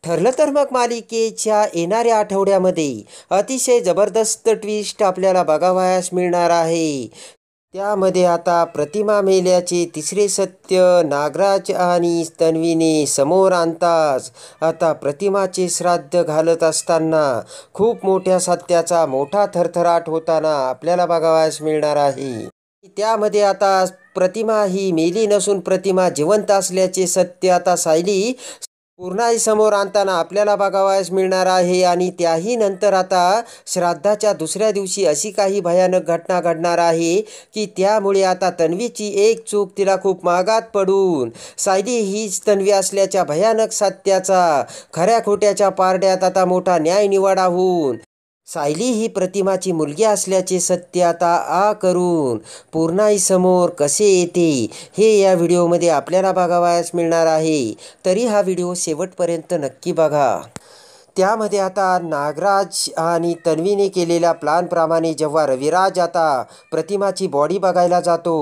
ठरलं तर मग मालिकेच्या येणाऱ्या आठवड्यामध्ये अतिशय जबरदस्त ट्विस्ट आपल्याला बघावयास मिळणार आहे. त्यामध्ये आता प्रतिमा मेल्याचे तिसरे सत्य नागराज आणि तन्वीने समोर आणताच आता प्रतिमाचे श्राद्ध घालत असताना खूप मोठ्या सत्याचा मोठा थरथराट होताना आपल्याला बघावयास मिळणार आहे. त्यामध्ये आता प्रतिमा ही मेली नसून प्रतिमा जिवंत असल्याचे सत्य आता सायली पूर्णाई समोर आणताना आपल्याला बघावयास मिळणार आहे. आणि त्याही नंतर आता श्राद्धाच्या दुसऱ्या दिवशी अशी काही भयानक घटना घडणार आहे की त्यामुळे आता तन्वीची एक चूक तिला खूप महागात पडून सायली हीच तन्वी असल्याच्या भयानक सत्याचा खऱ्या खोट्याच्या पारड्यात आता मोठा न्यायनिवाडा होऊन सायली ही प्रतिमाची मुलगी असल्याचे सत्य आता करून पूर्णाईसमोर कसे येते हे या व्हिडिओमध्ये आपल्याला बघावयास मिळणार आहे. तरी हा व्हिडिओ शेवटपर्यंत नक्की बघा. त्यामध्ये आता नागराज आणि तन्वीने केलेल्या प्लॅनप्रमाणे जेव्हा रविराज आता प्रतिमाची बॉडी बघायला जातो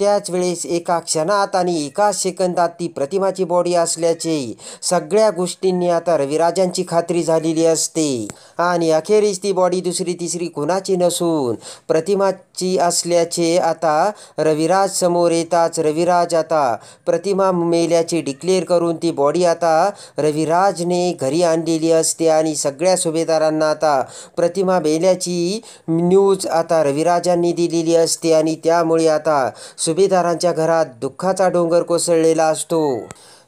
त्याच वेळेस एका क्षणात आणि एका सेकंदात ती प्रतिमाची बॉडी असल्याचे सगळ्या गोष्टींनी आता रविराजांची खात्री झालेली असते. आणि अखेरीस ती बॉडी दुसरी तिसरी कुणाची नसून प्रतिमाची असल्याचे आता रविराज समोर येताच रविराज आता प्रतिमा मेल्याचे डिक्लेअर करून ती बॉडी आता रविराजने घरी आणलेली असते. आणि सगळ्या सुभेदारांना आता प्रतिमा मेल्याची न्यूज आता रविराजांनी दिलेली असते. आणि त्यामुळे आता सुभेदारांच्या घरात दुःखाचा डोंगर कोसळलेला असतो.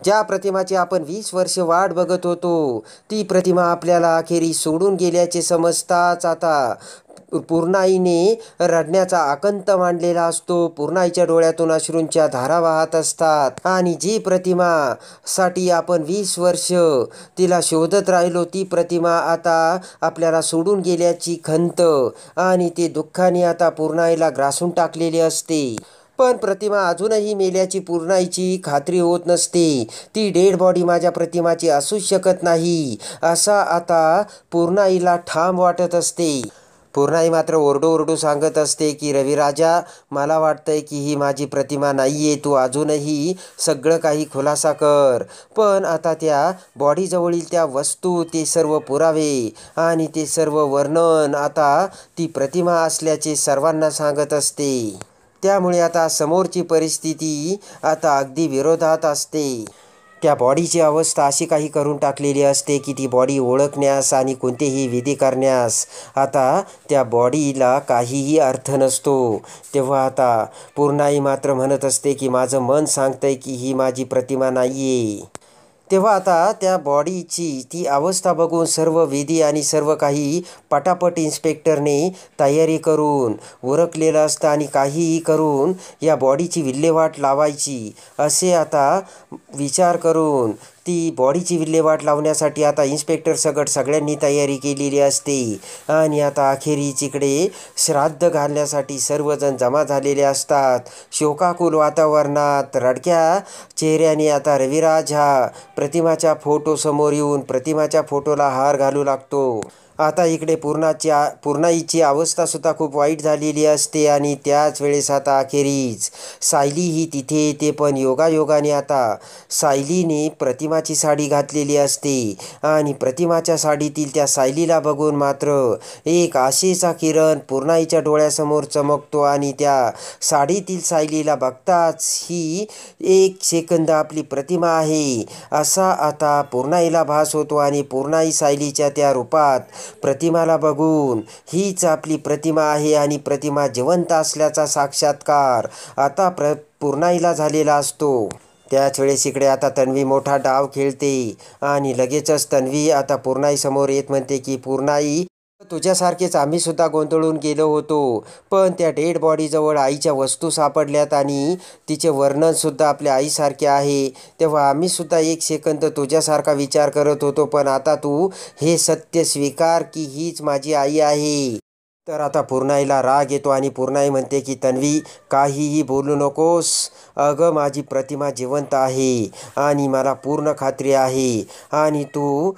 ज्या प्रतिमाची आपण 20 वर्ष वाट बघत होतो ती प्रतिमा आपल्याला अखेरीस सोडून गेल्याचे समजताच आता पूर्णाईने रडण्याचा आकंत मांडलेला असतो. पूर्णाईच्या डोळ्यातून अश्रूंच्या धारा वाहत असतात. आणि जी प्रतिमासाठी आपण 20 वर्ष तिला शोधत राहिलो ती प्रतिमा आता आपल्याला सोडून गेल्याची खंत आणि ते दुःखाने आता पूर्णाईला ग्रासून टाकलेले असते. पण प्रतिमा अजूनही मेल्याची पूर्णाईची खात्री होत नसते. ती डेड बॉडी माझ्या प्रतिमाची असूच शकत नाही असा आता पूर्णाईला ठाम वाटत असते. पूर्णाई मात्र ओरडू सांगत असते की रविराजा, मला वाटतंय की ही माझी प्रतिमा नाहीये, तू अजूनही सगळं काही खुलासा कर. पण आता त्या बॉडीजवळील त्या वस्तू, ते सर्व पुरावे आणि ते सर्व वर्णन आता ती प्रतिमा असल्याचे सर्वांना सांगत असते. त्यामुळे आता समोरची परिस्थिती आता अगदी विरोधात असते. त्या बॉडीची अवस्था अशी काही करून टाकलेली असते की ती बॉडी ओळखण्यास आणि कोणतेही विधी करण्यास आता त्या बॉडीला काहीही अर्थ नसतो. तेव्हा आता पूर्णाई मात्र म्हणत असते की माझं मन सांगतंय की ही माझी प्रतिमा नाहीये. तेव्हा आता त्या बॉडीची ती अवस्था बघून सर्व विधी आणि सर्व काही पटापट इन्स्पेक्टरने तयारी करून उरकलेलं असतं. आणि काहीही करून या बॉडीची विल्हेवाट लावायची असे आता विचार करून ती बॉडीची विल्हेवाट लावण्यासाठी आता इन्स्पेक्टर सगळ्यांनी तयारी केलेली असते. आणि आता अखेरीस इकडे श्राद्ध घालण्यासाठी सर्वजण जमा झालेले असतात. शोकाकुल वातावरणात रडक्या चेहऱ्याने आता रविराज हा प्रतिमाच्या फोटोसमोर येऊन प्रतिमाच्या फोटोला हार घालू लागतो. आता इकडे पूर्णाईची अवस्थासुद्धा खूप वाईट झालेली असते. आणि त्याच वेळेस आता अखेरीस सायली ही तिथे येते. पण योगायोगाने आता सायलीने प्रतिमाची साडी घातलेली असते. आणि प्रतिमाच्या साडीतील त्या सायलीला बघून मात्र एक आशेचा किरण पूर्णाईच्या डोळ्यासमोर चमकतो. आणि त्या साडीतील सायलीला बघताच ही एक सेकंद आपली प्रतिमा आहे असा आता पूर्णाईला भास होतो. आणि पूर्णाई सायलीच्या त्या रूपात प्रतिमाला बघून हीच आपली प्रतिमा आहे आणि प्रतिमा जिवंत असल्याचा साक्षात्कार आता पूर्णाईला झालेला असतो. त्याच वेळेस इकडे आता तन्वी मोठा डाव खेळते. आणि लगेचच तन्वी आता पूर्णाईसमोर येत म्हणते की पूर्णाई, तुझ्यासारखेच आम्ही सुद्धा गोंधळून गेलो होतो. पण त्या डेड बॉडीजवळ आईच्या वस्तू सापडल्यात आणि तिचे वर्णनसुद्धा आपल्या आईसारखे आहे. तेव्हा आम्ही सुद्धा एक सेकंद तुझ्यासारखा विचार करत होतो. पण आता तू हे सत्य स्वीकार की हीच माझी आई आहे. तर आता पूर्णाईला राग येतो आणि पूर्णाई म्हणते की तन्वी, काहीही बोलू नकोस. अगं माझी प्रतिमा जिवंत आहे आणि मला पूर्ण खात्री आहे. आणि तू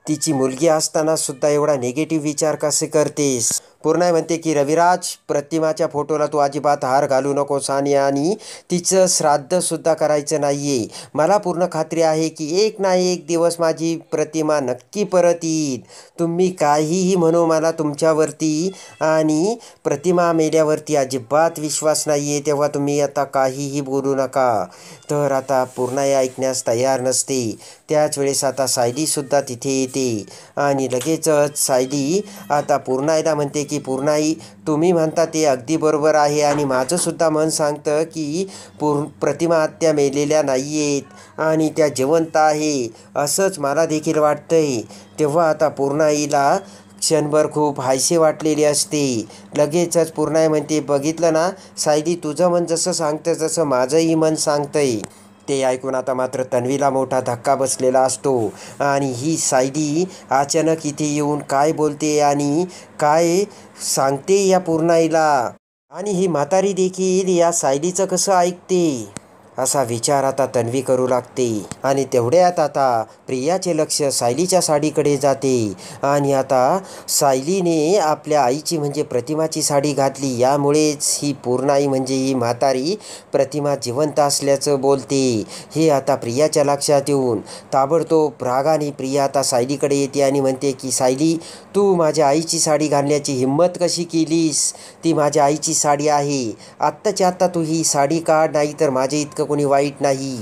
तिची मुलगी असताना सुद्धा एवढा निगेटिव्ह विचार कसे करतेस. पूर्णाई म्हणते की रविराज, प्रतिमाच्या फोटोला तू अजिबात हार घालू नकोस आणि तिचं श्राद्धसुद्धा करायचं नाही आहे. मला पूर्ण खात्री आहे की एक ना एक दिवस माझी प्रतिमा नक्की परत येईल. तुम्ही काहीही म्हणू, मला तुमच्यावरती आणि प्रतिमा मेल्यावरती अजिबात विश्वास नाही आहे, तेव्हा तुम्ही आता काहीही बोलू नका. तर आता पूर्णाई ऐकण्यास तयार नसते. त्याच वेळेस आता सायलीसुद्धा तिथे येते आणि लगेचच सायली आता पूर्णाईला म्हणते की पूर्णाई, तुम्ही म्हणता ते अगदी बरोबर आहे आणि माझंसुद्धा मन सांगतं की प्रतिमा आत्या मेलेल्या नाही आहेत आणि त्या जिवंत आहे, असंच मला देखील वाटतंय. तेव्हा आता पूर्णाईला क्षणभर खूप हायसे वाटलेले असते. लगेचच पूर्णाई म्हणते, बघितलं ना सायली, तुझं मन जसं सांगतं तसं माझंही मन सांगतंय. ते ऐकून आता मात्र तन्वीला मोठा धक्का बसलेला असतो आणि ही सायली अचानक इथे येऊन काय बोलते आणि काय सांगते या पूर्णाईला, आणि ही म्हातारी देखील या सायलीचं कसं ऐकते, असा विचार आता तन्वी करू लागते. आणि तेवढ्यात आता प्रियाचे लक्ष सायलीच्या साडीकडे जाते आणि आता सायलीने आपल्या आईची म्हणजे प्रतिमाची साडी घातली, यामुळेच ही पूर्णाई म्हणजे ही म्हातारी प्रतिमा जिवंत असल्याचं बोलते. हे आता प्रियाच्या लक्षात येऊन ताबडतोब रागाने प्रिया आता सायलीकडे येते आणि म्हणते की सायली, तू माझ्या आईची साडी घालण्याची हिंमत कशी केलीस? ती माझ्या आईची साडी आहे. आत्ताच्या आत्ता तू ही साडी काढ, नाही तर माझे इतकं कोणी वाईट नाही.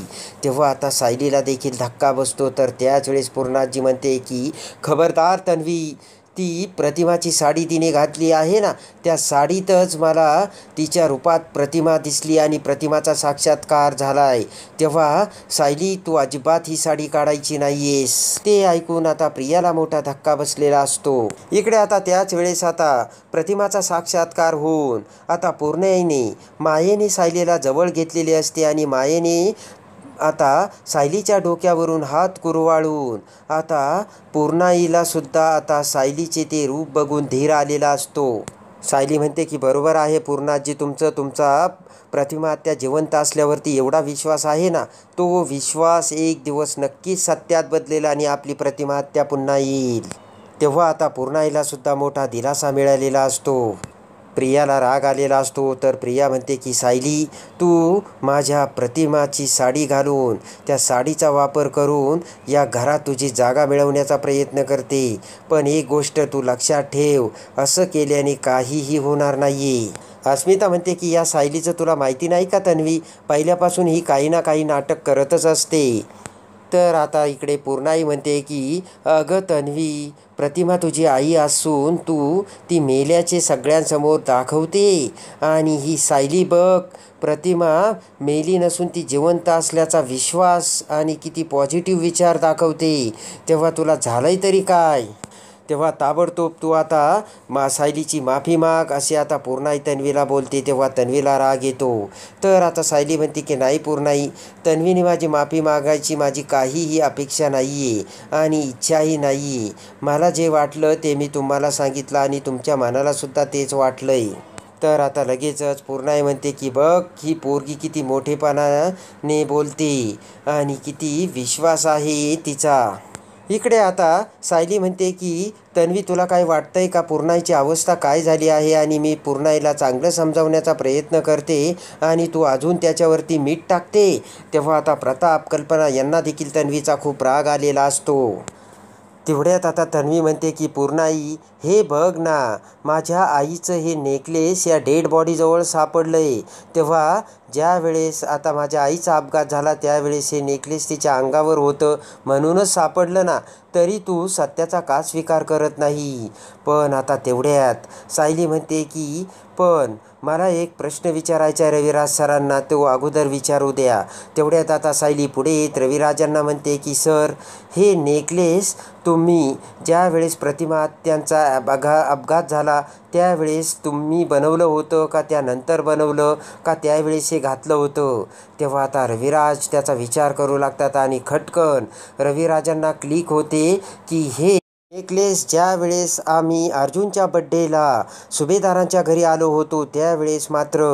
तेव्हा आता सायलीला देखील धक्का बसतो. तर त्याच वेळेस पूर्णाजी म्हणते की खबरदार तन्वी, ती प्रतिमाची साडी तिने घातली आहे ना, त्या साडीतच मला तिच्या रूपात प्रतिमा दिसली आणि प्रतिमाचा साक्षात्कार झाला आहे. तेव्हा सायली, तू अजिबात ही साडी काढायची नाही आहेस. ते ऐकून आता प्रियाला मोठा धक्का बसलेला असतो. इकडे आता त्याच वेळेस आता प्रतिमाचा साक्षात्कार होऊन आता पूर्णाईने मायेने सायलीला जवळ घेतलेले असते आणि मायेने आता सायलीच्या डोक्यावरून हात कुरवाळून आता पूर्णाईला सुद्धा आता सायलीचे ते रूप बघून धीर आलेला असतो. सायली म्हणते की बरोबर आहे पूर्णाजी, तुमचा प्रतिमा आत्या जिवंत असल्यावरती एवढा विश्वास आहे ना, तो विश्वास एक दिवस नक्कीच सत्यात बदलेल आणि आपली प्रतिमा आत्या पुन्हा येईल. तेव्हा आता पूर्णाईला सुद्धा मोठा दिलासा मिळालेला असतो. प्रियाला राग आलेला असतो. तर प्रिया म्हणते की सायली, तू माझ्या प्रतिमाची साडी घालून त्या साडीचा वापर करून या घरात तुझी जागा मिळवण्याचा प्रयत्न करते, पण एक गोष्ट तू लक्षात ठेव, असं केल्याने काहीही होणार नाही. अस्मिता म्हणते की या सायलीचं तुला माहिती नाही का तन्वी, पहिल्यापासून ही काही ना काही नाटक करतच असते. तर आता इकडे पूर्णाई म्हणते की अगं तन्वी, प्रतिमा तुझी आई असून तू ती मेल्याचे सगळ्यांसमोर दाखवते आणि ही सायली बघ, प्रतिमा मेली नसून ती जिवंत असल्याचा विश्वास आणि किती पॉझिटिव्ह विचार दाखवते. तेव्हा तुला झालंय तरी काय? तेव्हा ताबडतोब तू आता सायलीची माफी माग, असे आता पूर्णाई तन्वीला बोलते. तेव्हा तन्वीला राग येतो. तर आता सायली म्हणते की नाही पूर्णाई, तन्वीने माझी माफी मागायची माझी काहीही अपेक्षा नाही आहे आणि इच्छाही नाही आहे. मला जे वाटलं ते मी तुम्हाला सांगितलं आणि तुमच्या मनालासुद्धा तेच वाटलं आहे. तर आता लगेचच पूर्णाई म्हणते की बघ, ही पोरगी किती मोठेपणाने बोलते आणि किती विश्वास आहे तिचा. इकडे आता सायली म्हणते की तन्वी, तुला काय वाटतंय का पूर्णाईची अवस्था काय झाली आहे? आणि मी पूर्णाईला चांगलं समजावण्याचा प्रयत्न करते आणि तू अजून त्याच्यावरती मीठ टाकते. तेव्हा आता प्रताप, कल्पना यांना देखील तन्वीचा खूप राग आलेला असतो. तेवढ्यात आता तन्वी म्हणते की पूर्णाई, हे बघ ना, माझ्या आईचं हे नेकलेस या डेड बॉडीजवळ सापडलंय. तेव्हा ज्या वेळेस आता माझ्या आईचा अपघात झाला त्यावेळेस हे नेकलेस तिच्या अंगावर होतं म्हणूनच सापडलं ना, तरी तू सत्याचा का स्वीकार करत नाही? पण आता तेवढ्यात सायली म्हणते की पण मला एक प्रश्न विचारायचा आहे रविराज सरांना, तो अगोदर विचारू द्या. तेवढ्यात आता सायली पुढे येत रविराजांना म्हणते की सर, हे नेकलेस तुम्ही ज्या वेळेस प्रतिमा आत्यांचा अपघात झाला त्यावेळेस तुम्ही बनवलं होतं का त्यानंतर बनवलं का त्यावेळेस हे घातलं होतं? तेव्हा आता रविराज त्याचा विचार करू लागतात आणि खटकन रविराजांना क्लिक होते की हे नेकलेस ज्या वेळेस आम्ही अर्जुनच्या बड्डेला सुभेदारांच्या घरी आलो होतो त्यावेळेस मात्र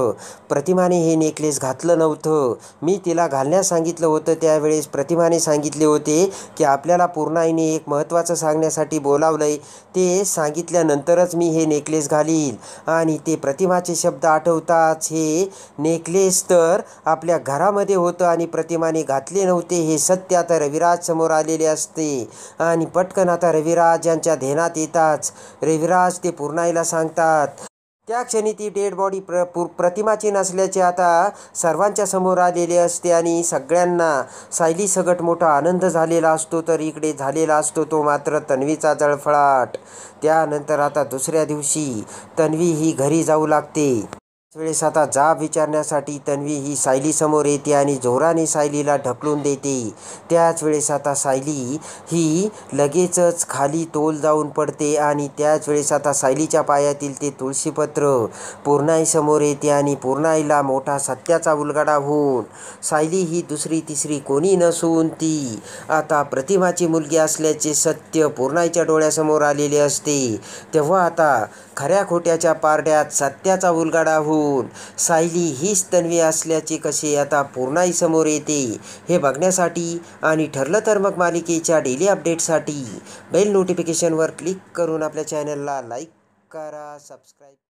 प्रतिमाने हे नेकलेस घातलं नव्हतं. मी तिला घालण्यास सांगितलं होतं. त्यावेळेस प्रतिमाने सांगितले होते की आपल्याला पूर्णाईने एक महत्त्वाचं सांगण्यासाठी बोलावलं आहे, ते सांगितल्यानंतरच मी हे नेकलेस घालील. आणि ते प्रतिमाचे शब्द आठवताच हे नेकलेस तर आपल्या घरामध्ये होतं आणि प्रतिमाने घातले नव्हते हे सत्य आता रविराज समोर आलेले असते. आणि पटकन आता रविराज यांच्या ध्यानात येताच रविराज ते पूर्णाईला सांगतात. त्या क्षणी ती डेड बॉडी प्रतिमाची नसल्याचे आता सर्वांच्या समोर आलेले असते आणि सगळ्यांना सायली सगट मोठा आनंद झालेला असतो. तर इकडे झालेला असतो तो मात्र तन्वीचा जळफळाट. त्यानंतर आता दुसऱ्या दिवशी तन्वी ही घरी जाऊ लागते. वेळेस आता जाब विचारण्यासाठी तन्वी ही सायली समोर येते आणि जोराने सायलीला ढकलून देते. त्याच वेळेस आता सायली ही लगेचच खाली तोल जाऊन पडते आणि त्याच वेळेस आता सायलीच्या पायातील ते तुळशीपत्र पूर्णाई समोर येते आणि पूर्णाईला मोठा सत्याचा उलगडा होऊन सायली ही दुसरी तिसरी कोणी नसून ती आता प्रतिमाची मुलगी असल्याचे सत्य पूर्णाईच्या डोळ्यासमोर आलेले असते. तेव्हा आता खऱ्या खोट्याच्या पारड्यात सत्याचा उलगडा होऊन सायली हीच तन्वी असल्याचे कसे आता पूर्णाई समोर येते हे बघण्यासाठी आणि ठरलं तर मग मालिकेच्या डेली अपडेटसाठी बेल नोटिफिकेशनवर क्लिक करून आपल्या चॅनलला लाईक करा, सबस्क्राईब